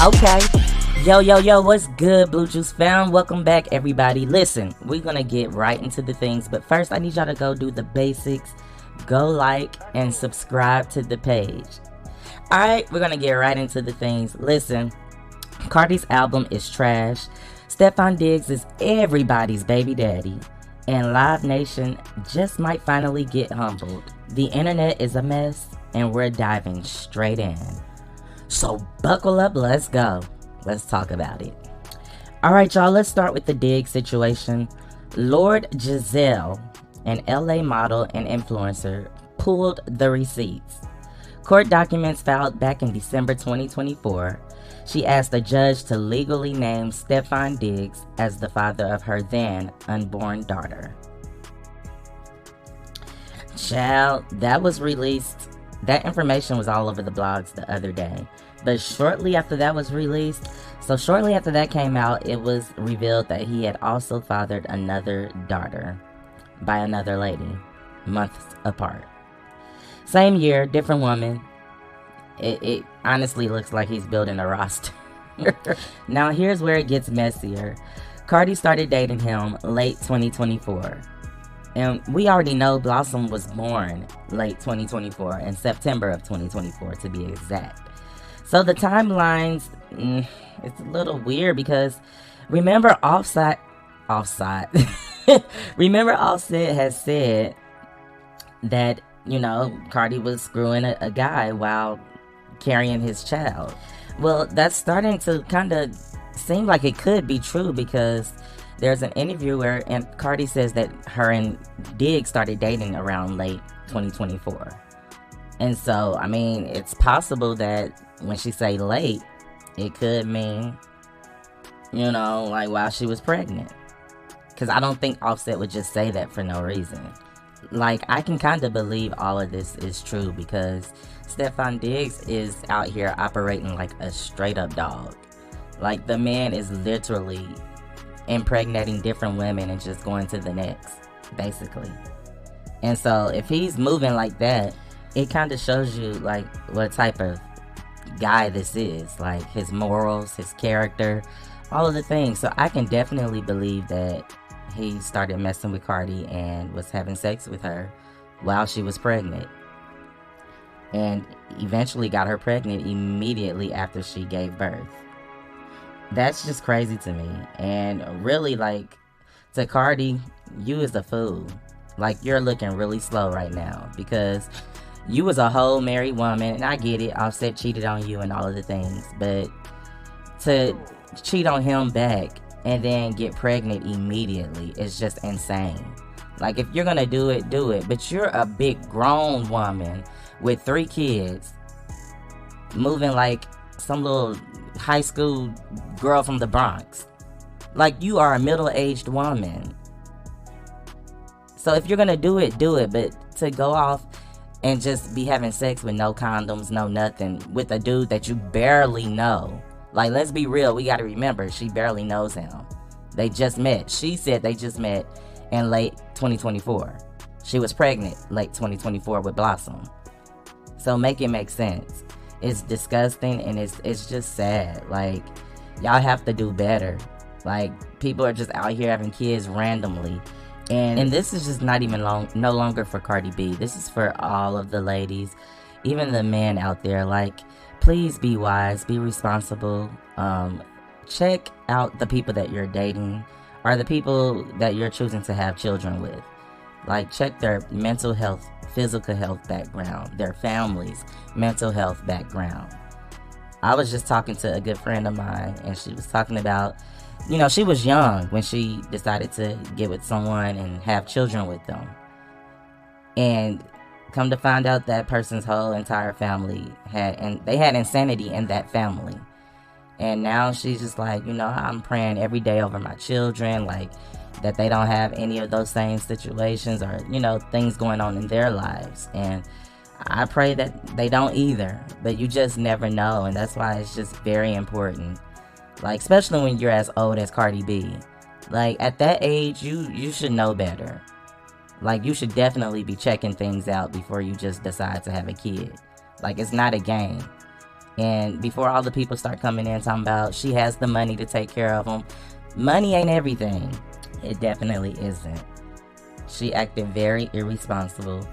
Okay. Yo, what's good, Blue Juice fam? Welcome back, everybody. Listen, we're gonna get right into the things, but first I need y'all to go do the basics. Go like and subscribe to the page. Alright, we're gonna get right into the things. Listen, Cardi's album is trash. Steffon Diggs is everybody's baby daddy. And Live Nation just might finally get humbled. The internet is a mess, and we're diving straight in. So buckle up, let's go. Let's talk about it. Alright, y'all, let's start with the Diggs situation. Lord Giselle, an LA model and influencer, pulled the receipts. Court documents filed back in December 2024. She asked the judge to legally name Steffon Diggs as the father of her then unborn daughter. Child, that was released. That information was all over the blogs the other day. But shortly after that was released, shortly after that came out, it was revealed that he had also fathered another daughter by another lady, months apart. Same year, different woman. It honestly looks like he's building a roster. Now here's where it gets messier. Cardi started dating him late 2024. And we already know Blossom was born late 2024, in September of 2024 to be exact. So the timelines, it's a little weird because remember Offset has said that, Cardi was screwing a guy while carrying his child. Well, that's starting to kind of seem like it could be true because there's an interview where Cardi says that her and Diggs started dating around late 2024. And so, I mean, it's possible that when she say late, it could mean, like while she was pregnant. Because I don't think Offset would just say that for no reason. Like, I can kind of believe all of this is true because Steffon Diggs is out here operating like a straight up dog. Like, the man is literally impregnating different women and just going to the next, basically. And so if he's moving like that, it kind of shows you like what type of guy this is, like his morals, his character, all of the things. So I can definitely believe that he started messing with Cardi and was having sex with her while she was pregnant, and eventually got her pregnant immediately after she gave birth. That's just crazy to me. And really, like, to Cardi, you is a fool. Like, you're looking really slow right now because you was a whole married woman, and I get it, Offset cheated on you and all of the things, but to cheat on him back and then get pregnant immediately is just insane. Like, if you're gonna do it, but you're a big grown woman with 3 kids moving like some little high school girl from the Bronx. Like, you are a middle-aged woman. So if you're gonna do it, but to go off and just be having sex with no condoms, no nothing, with a dude that you barely know. Like, let's be real, we gotta remember, she barely knows him. They just met. She said they just met in late 2024. She was pregnant late 2024 with Blossom. So make it make sense. It's disgusting and it's just sad. Like, y'all have to do better. Like, people are just out here having kids randomly. And this is just not even no longer for Cardi B. This is for all of the ladies, even the men out there. Like, please be wise, be responsible. Check out the people that you're dating or the people that you're choosing to have children with. Like, check their mental health, physical health background, their families' mental health background. I was just talking to a good friend of mine, and she was talking about, she was young when she decided to get with someone and have children with them. And come to find out that person's whole entire family had insanity in that family. And now she's just like, I'm praying every day over my children, like, that they don't have any of those same situations or, things going on in their lives. And I pray that they don't either, but you just never know. And that's why it's just very important. Like, especially when you're as old as Cardi B. Like, at that age, you should know better. Like, you should definitely be checking things out before you just decide to have a kid. Like, it's not a game. And before all the people start coming in talking about she has the money to take care of them, money ain't everything. It definitely isn't. She acted very irresponsible,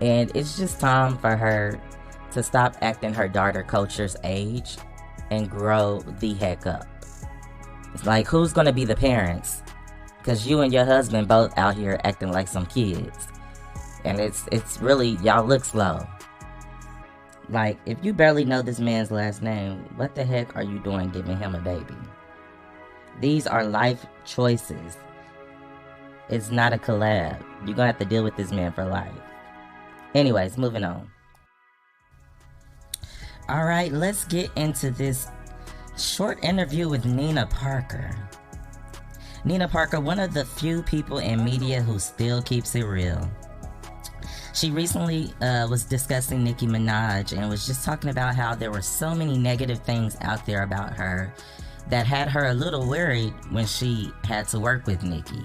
and it's just time for her to stop acting her daughter culture's age and grow the heck up. It's like, who's gonna be the parents? Because you and your husband both out here acting like some kids, and it's really, y'all look slow. Like, if you barely know this man's last name, what the heck are you doing giving him a baby? These are life choices. It's not a collab. You're gonna have to deal with this man for life. Anyways, moving on. Alright, let's get into this short interview with Nina Parker. Nina Parker, one of the few people in media who still keeps it real. She recently was discussing Nicki Minaj and was just talking about how there were so many negative things out there about her that had her a little worried when she had to work with Nicki.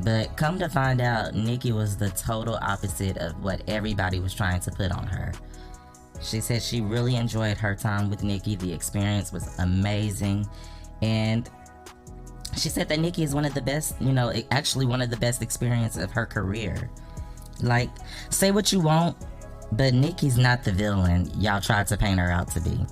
But come to find out, Nicki was the total opposite of what everybody was trying to put on her. She said she really enjoyed her time with Nicki. The experience was amazing. And she said that Nicki is one of the best, actually one of the best experiences of her career. Like, say what you want, but Nicki's not the villain y'all tried to paint her out to be.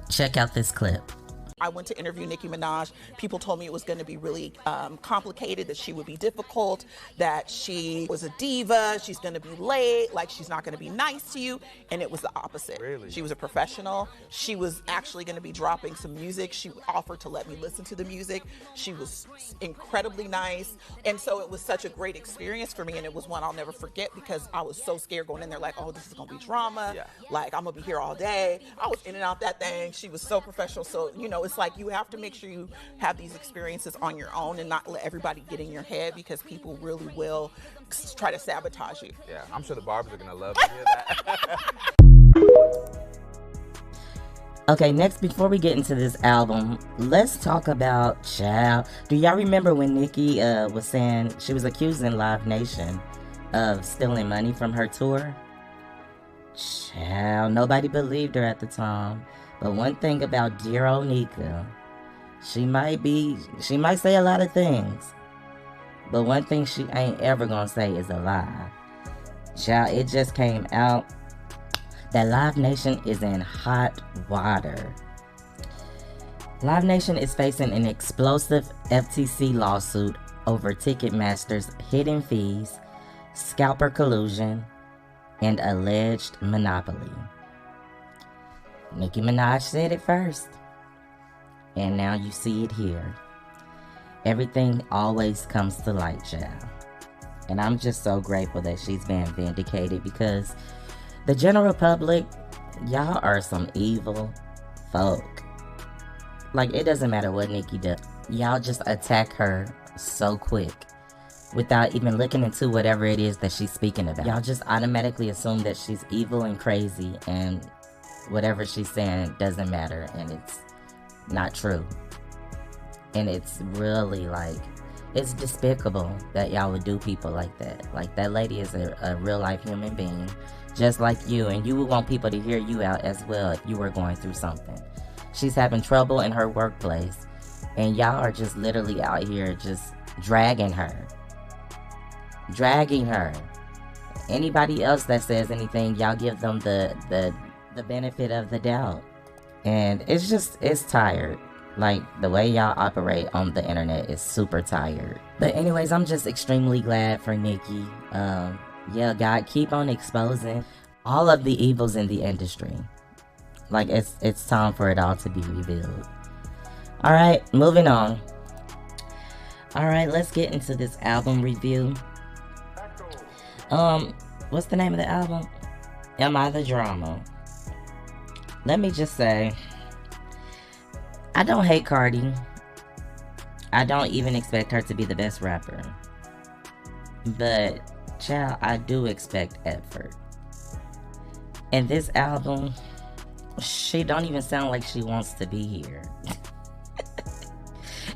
Check out this clip. I went to interview Nicki Minaj. People told me it was going to be really complicated, that she would be difficult, that she was a diva, she's going to be late, like she's not going to be nice to you. And it was the opposite. Really? She was a professional. She was actually going to be dropping some music. She offered to let me listen to the music. She was incredibly nice. And so it was such a great experience for me. And it was one I'll never forget, because I was so scared going in there like, oh, this is going to be drama. Yeah. Like, I'm going to be here all day. I was in and out that thing. She was so professional. So, it's like you have to make sure you have these experiences on your own and not let everybody get in your head, because people really will try to sabotage you. Yeah, I'm sure the barbers are going to love to hear that. Okay, next, before we get into this album, let's talk about Child. Do y'all remember when Nicki was saying she was accusing Live Nation of stealing money from her tour? Child, nobody believed her at the time. But one thing about dear old Nika, she might say a lot of things, but one thing she ain't ever gonna say is a lie. Child, it just came out that Live Nation is in hot water. Live Nation is facing an explosive FTC lawsuit over Ticketmaster's hidden fees, scalper collusion, and alleged monopoly. Nicki Minaj said it first, and now you see it here. Everything always comes to light, child. And I'm just so grateful that she's been vindicated, because the general public, y'all are some evil folk. Like, it doesn't matter what Nicki does. Y'all just attack her so quick without even looking into whatever it is that she's speaking about. Y'all just automatically assume that she's evil and crazy, and whatever she's saying doesn't matter, and it's not true. And it's really, like, it's despicable that y'all would do people like that. Like, that lady is a real life human being, just like you, and you would want people to hear you out as well if you were going through something. She's having trouble in her workplace, and y'all are just literally out here just dragging her. Anybody else that says anything, y'all give them the benefit of the doubt. And it's tired. Like, the way y'all operate on the internet is super tired. But anyways, I'm just extremely glad for Nicki. Yeah, God, keep on exposing all of the evils in the industry. Like, it's time for it all to be revealed. Alright, moving on. Alright, let's get into this album review. What's the name of the album? Am I the Drama? Let me just say, I don't hate Cardi. I don't even expect her to be the best rapper. But, child, I do expect effort. And this album, she don't even sound like she wants to be here.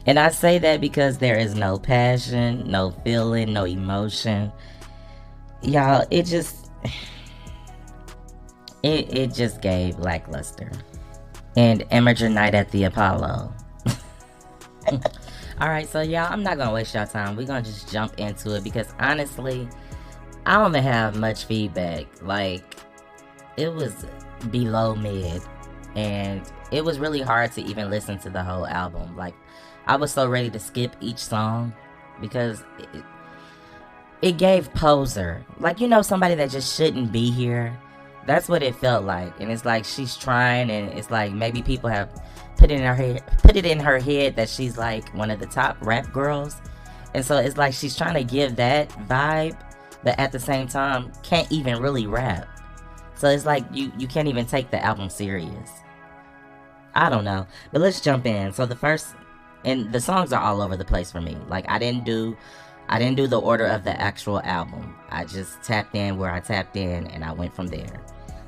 And I say that because there is no passion, no feeling, no emotion. Y'all, it just... It just gave lackluster. And Amateur Night at the Apollo. Alright, so y'all, I'm not gonna waste y'all time. We're gonna just jump into it because honestly, I don't even have much feedback. Like, it was below mid. And it was really hard to even listen to the whole album. Like, I was so ready to skip each song because it gave poser. Like, you know, somebody that just shouldn't be here. That's what it felt like. And it's like she's trying, and it's like maybe people have put it in her head that she's like one of the top rap girls. And so it's like she's trying to give that vibe, but at the same time can't even really rap. So it's like you can't even take the album serious. I don't know. But let's jump in. So and the songs are all over the place for me. Like, I didn't do the order of the actual album. I just tapped in where I tapped in and I went from there.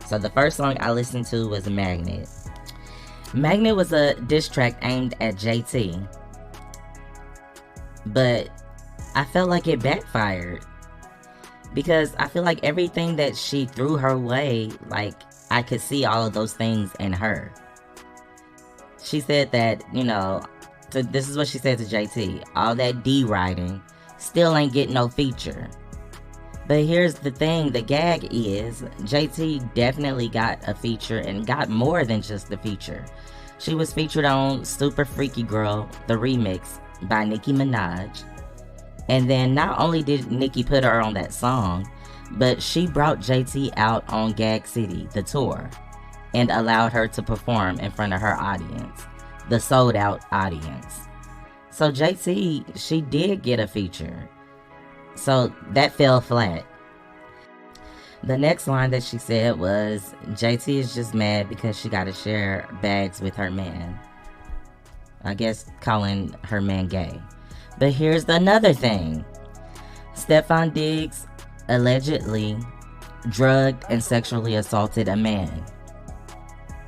So the first song I listened to was Magnet. Magnet was a diss track aimed at JT. But I felt like it backfired. Because I feel like everything that she threw her way, like, I could see all of those things in her. She said that, you know, this is what she said to JT. All that D writing still ain't getting no feature. But here's the thing, the gag is JT definitely got a feature and got more than just the feature. She was featured on Super Freaky Girl, the remix by Nicki Minaj. And then not only did Nicki put her on that song, but she brought JT out on Gag City, the tour, and allowed her to perform in front of her audience, the sold out audience. So JT, she did get a feature. So that fell flat. The next line that she said was, JT is just mad because she got to share bags with her man. I guess calling her man gay. But here's another thing. Steffon Diggs allegedly drugged and sexually assaulted a man.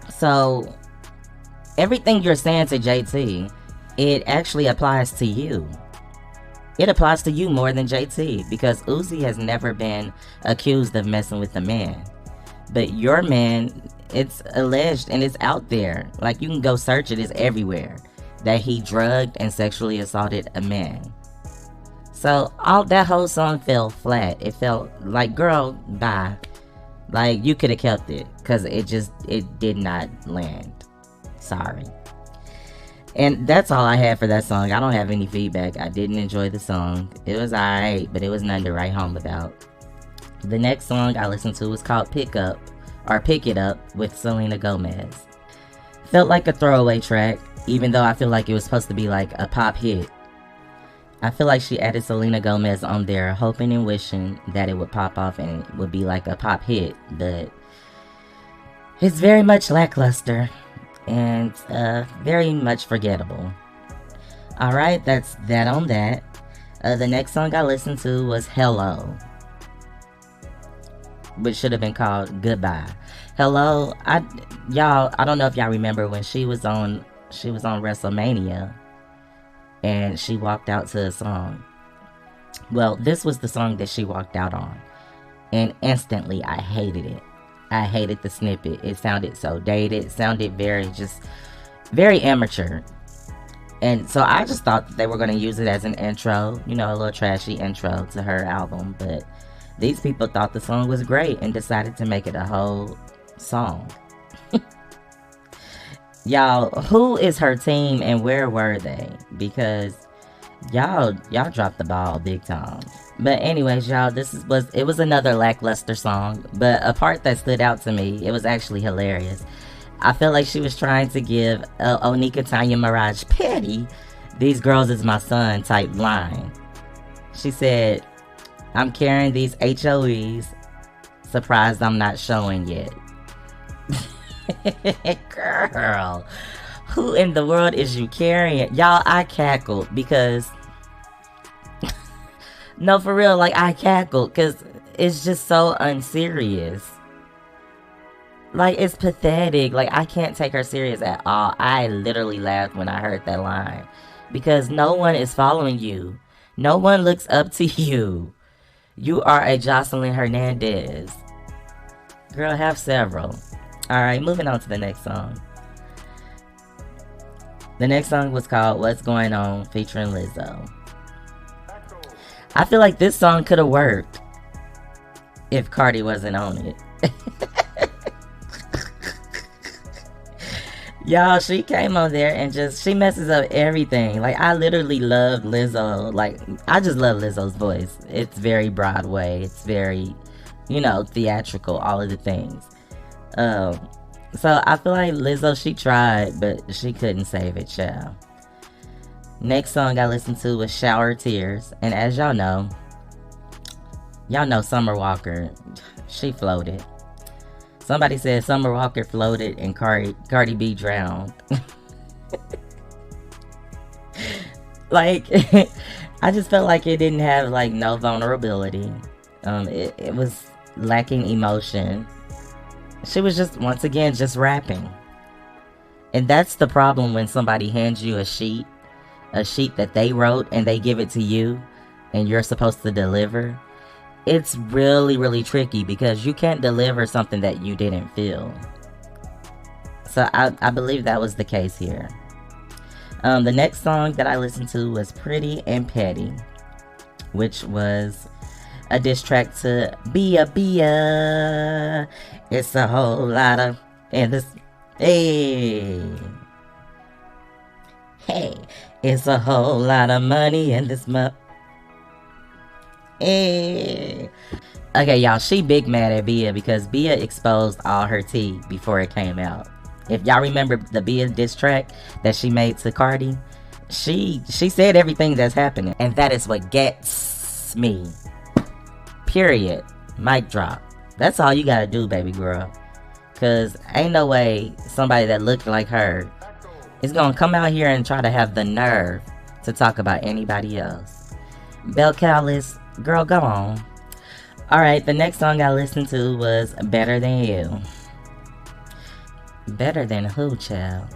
So everything you're saying to JT, it actually applies to you. It applies to you more than JT, because Uzi has never been accused of messing with a man. But your man, it's alleged and it's out there. Like, you can go search it, it's everywhere, that he drugged and sexually assaulted a man. So that whole song fell flat. It felt like, girl, bye. Like, you could have kept it, because it did not land. Sorry. And that's all I had for that song. I don't have any feedback. I didn't enjoy the song. It was alright, but it was nothing to write home about. The next song I listened to was called Pick It Up with Selena Gomez. Felt like a throwaway track, even though I feel like it was supposed to be like a pop hit. I feel like she added Selena Gomez on there, hoping and wishing that it would pop off and it would be like a pop hit, but it's very much lackluster and very much forgettable. Alright, that's that on that. The next song I listened to was Hello, which should have been called Goodbye. Hello, I don't know if y'all remember when she was on WrestleMania and she walked out to a song. Well, this was the song that she walked out on, and instantly I hated it. I hated the snippet. It sounded so dated. It sounded very amateur. And so I just thought that they were going to use it as an intro, a little trashy intro to her album. But these people thought the song was great and decided to make it a whole song. Y'all, who is her team and where were they? Because y'all dropped the ball big time. But anyways, y'all, it was another lackluster song, but a part that stood out to me, it was actually hilarious. I felt like she was trying to give Onika Tanya Mirage Petty, "These girls is my son" type line. She said, "I'm carrying these HOEs, surprised I'm not showing yet." Girl, who in the world is you carrying? Y'all, I cackled because no, for real, like, I cackled because it's just so unserious. Like, it's pathetic. Like, I can't take her serious at all. I literally laughed when I heard that line because no one is following you. No one looks up to you. You are a Jocelyn Hernandez. Girl, have several. Alright, moving on to the next song. The next song was called What's Going On featuring Lizzo. I feel like this song could have worked if Cardi wasn't on it. Y'all, she came on there and she messes up everything. Like, I literally love Lizzo. Like, I just love Lizzo's voice. It's very Broadway. It's very, theatrical, all of the things. So I feel like Lizzo, she tried, but she couldn't save it, child. Next song I listened to was Shower Tears. And as y'all know Summer Walker, she floated. Somebody said Summer Walker floated and Cardi B drowned. Like, I just felt like it didn't have, like, no vulnerability. It was lacking emotion. She was just, once again, just rapping. And that's the problem when somebody hands you a sheet that they wrote and they give it to you and you're supposed to deliver. It's really, really tricky because you can't deliver something that you didn't feel. So I believe that was the case here. The next song that I listened to was Pretty and Petty, which was a diss track to Bia. It's a whole lot of... And this... Hey, it's a whole lot of money in this Hey. Okay, y'all, she big mad at Bia because Bia exposed all her tea before it came out. If y'all remember the Bia diss track that she made to Cardi, she said everything that's happening, and that is what gets me. Period. Mic drop. That's all you gotta do, baby girl. Cause ain't no way somebody that looked like her is gonna come out here and try to have the nerve to talk about anybody else. Bell Callis, girl, go on. Alright, the next song I listened to was Better Than You. Better than who, child?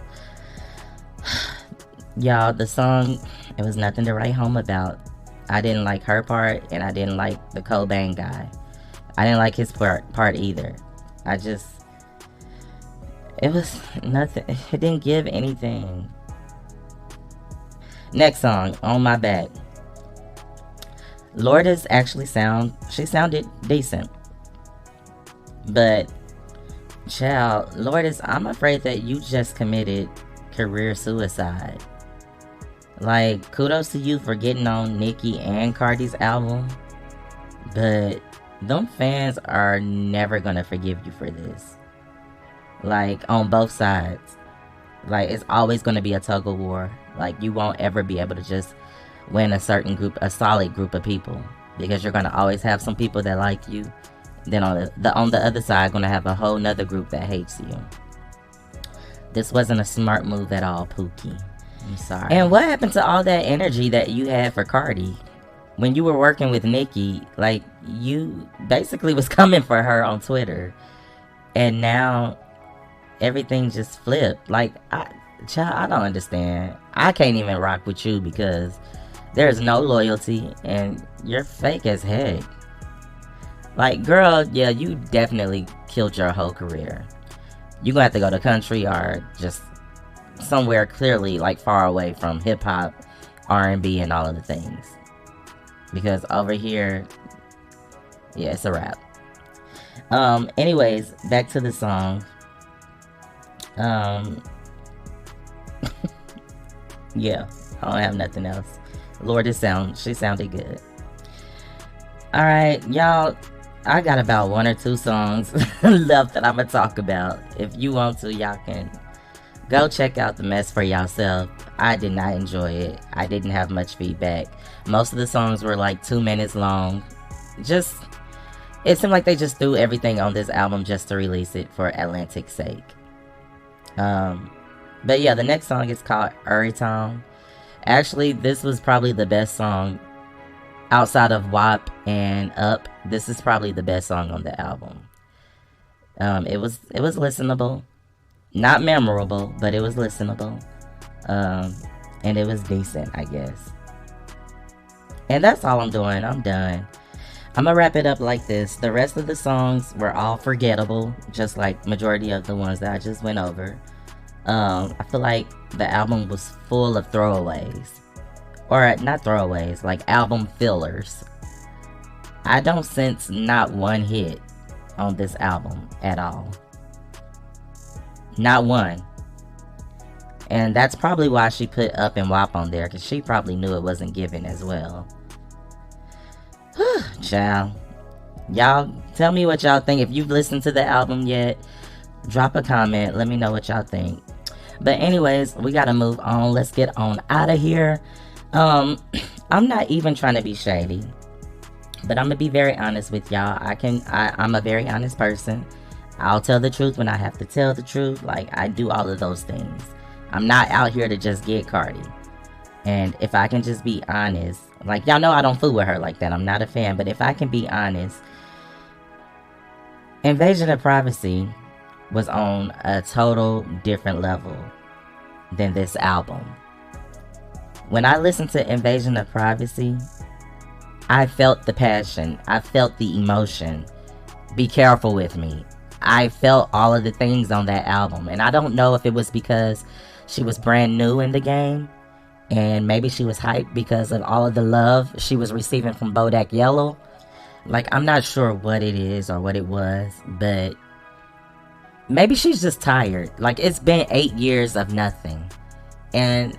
Y'all, the song, it was nothing to write home about. I didn't like her part, and I didn't like the Cobain guy. I didn't like his part either. It was nothing. It didn't give anything. Next song, On My Back. Lourdes actually she sounded decent. But, child, Lourdes, I'm afraid that you just committed career suicide. Like, kudos to you for getting on Nicki and Cardi's album. But, them fans are never gonna forgive you for this. Like, on both sides. Like, it's always gonna be a tug of war. Like, you won't ever be able to just win a certain group, a solid group of people. Because you're gonna always have some people that like you. Then on the other side, gonna have a whole nother group that hates you. This wasn't a smart move at all, Pookie. I'm sorry. And what happened to all that energy that you had for Cardi? When you were working with Nicki, like, you basically was coming for her on Twitter. And now, everything just flipped. Like, child, I don't understand. I can't even rock with you because there's no loyalty and you're fake as heck. Like, girl, yeah, you definitely killed your whole career. You're gonna have to go to country or just somewhere clearly, like, far away from hip-hop, R&B, and all of the things. Because over here, yeah, it's a wrap. Anyways, back to the song. Yeah, I don't have nothing else. Lourdes she sounded good. Alright, y'all, I got about 1 or 2 songs left that I'm gonna talk about. If you want to, y'all can go check out The Mess for yourself. I did not enjoy it. I didn't have much feedback. Most of the songs were like 2 minutes long. It seemed like they just threw everything on this album just to release it for Atlantic's sake. But yeah, the next song is called Erytone. Actually, this was probably the best song outside of WAP and Up. This is probably the best song on the album. It was listenable. Not memorable, but it was listenable. And it was decent, I guess. And that's all I'm doing. I'm done. I'm gonna wrap it up like this. The rest of the songs were all forgettable, just like majority of the ones that I just went over. I feel like the album was full of throwaways. Or not throwaways, like album fillers. I don't sense not one hit on this album at all. Not one. And that's probably why she put Up and WAP on there, because she probably knew it wasn't given as well. Child. Y'all, tell me what y'all think. If you've listened to the album yet, drop a comment. Let me know what y'all think. But anyways, we gotta move on. Let's get on out of here. I'm not even trying to be shady, but I'm gonna be very honest with y'all. I'm a very honest person. I'll tell the truth when I have to tell the truth. Like, I do all of those things. I'm not out here to just get Cardi. And if I can just be honest, like, y'all know I don't fool with her like that. I'm not a fan. But if I can be honest, Invasion of Privacy was on a total different level than this album. When I listened to Invasion of Privacy, I felt the passion. I felt the emotion. Be careful with me. I felt all of the things on that album. And I don't know if it was because she was brand new in the game, and maybe she was hyped because of all of the love she was receiving from Bodak Yellow. Like, I'm not sure what it is or what it was, but maybe she's just tired. Like, it's been 8 years of nothing. And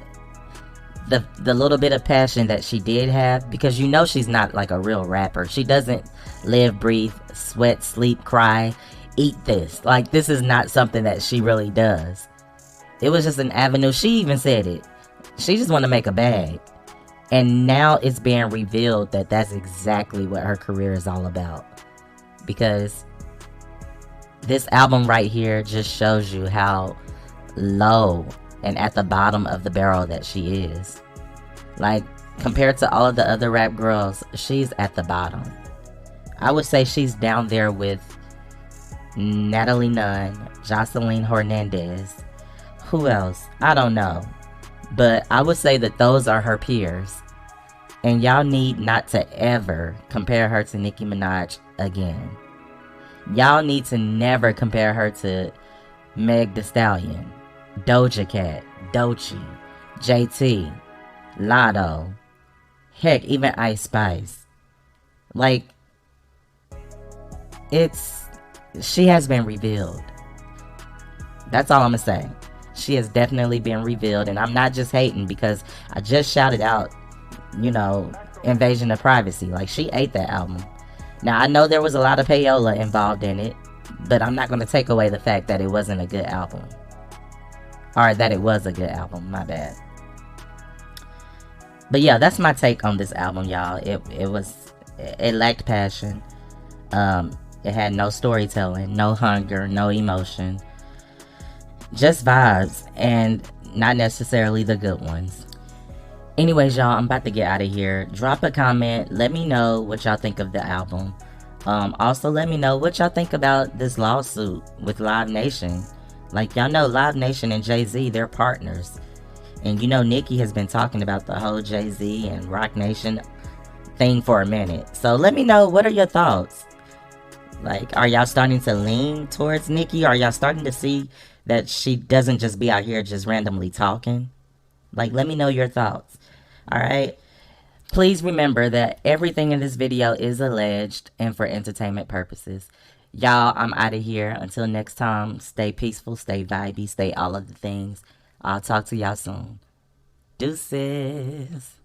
the little bit of passion that she did have, because you know she's not like a real rapper. She doesn't live, breathe, sweat, sleep, cry, eat this. Like, this is not something that she really does. It was just an avenue. She even said it. She just wanted to make a bag. And now it's being revealed that that's exactly what her career is all about. Because this album right here just shows you how low and at the bottom of the barrel that she is. Like, compared to all of the other rap girls, she's at the bottom. I would say she's down there with Natalie Nunn, Jocelyn Hernandez. Who else? I don't know. But I would say that those are her peers. And y'all need not to ever compare her to Nicki Minaj again. Y'all need to never compare her to Meg Thee Stallion, Doja Cat, Doechii, JT, Lotto, heck, even Ice Spice. Like, she has been revealed. That's all I'm gonna say. She has definitely been revealed, and I'm not just hating because I just shouted out, you know, Invasion of Privacy. Like, she ate that album. Now, I know there was a lot of payola involved in it, but I'm not going to take away the fact that it wasn't a good album. Or that it was a good album, my bad. But yeah, that's my take on this album, y'all. It lacked passion. It had no storytelling, no hunger, no emotion. Just vibes, and not necessarily the good ones. Anyways, y'all, I'm about to get out of here. Drop a comment. Let me know what y'all think of the album. Also, let me know what y'all think about this lawsuit with Live Nation. Like, y'all know Live Nation and Jay-Z, they're partners. And you know Nicki has been talking about the whole Jay-Z and Roc Nation thing for a minute. So let me know, what are your thoughts? Like, are y'all starting to lean towards Nicki? Are y'all starting to see that she doesn't just be out here just randomly talking? Like, let me know your thoughts. Alright? Please remember that everything in this video is alleged and for entertainment purposes. Y'all, I'm out of here. Until next time, stay peaceful, stay vibey, stay all of the things. I'll talk to y'all soon. Deuces.